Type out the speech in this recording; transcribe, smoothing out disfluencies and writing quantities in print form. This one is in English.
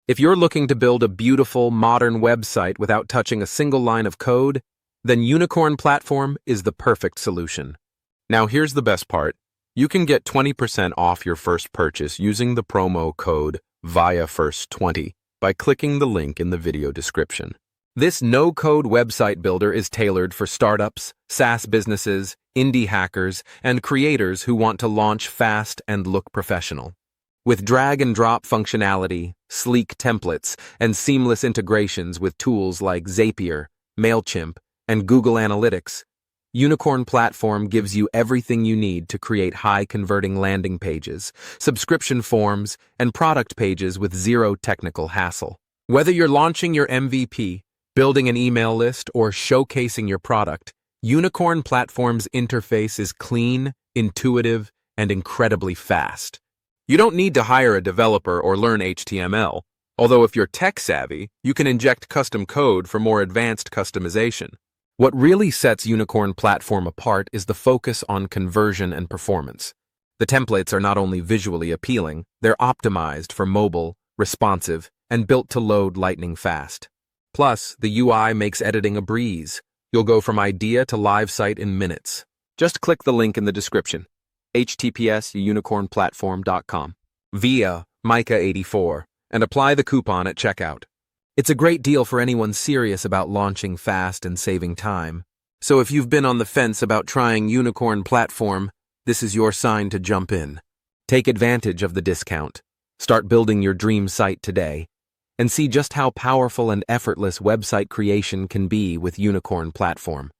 If you're looking to build a beautiful, modern website without touching a single line of code, then Unicorn Platform is the perfect solution. Now here's the best part. You can get 20% off your first purchase using the promo code VIAFIRST20 by clicking the link in the video description. This no-code website builder is tailored for startups, SaaS businesses, indie hackers, and creators who want to launch fast and look professional. With drag-and-drop functionality, sleek templates, and seamless integrations with tools like Zapier, MailChimp, and Google Analytics, Unicorn Platform gives you everything you need to create high-converting landing pages, subscription forms, and product pages with zero technical hassle. Whether you're launching your MVP, building an email list, or showcasing your product, Unicorn Platform's interface is clean, intuitive, and incredibly fast. You don't need to hire a developer or learn HTML, although if you're tech-savvy, you can inject custom code for more advanced customization. What really sets Unicorn Platform apart is the focus on conversion and performance. The templates are not only visually appealing, they're optimized for mobile, responsive, and built to load lightning fast. Plus, the UI makes editing a breeze. You'll go from idea to live site in minutes. Just click the link in the description, https://unicornplatform.com, via Micah84, and apply the coupon at checkout. It's a great deal for anyone serious about launching fast and saving time. So if you've been on the fence about trying Unicorn Platform, this is your sign to jump in. Take advantage of the discount. Start building your dream site today, and see just how powerful and effortless website creation can be with Unicorn Platform.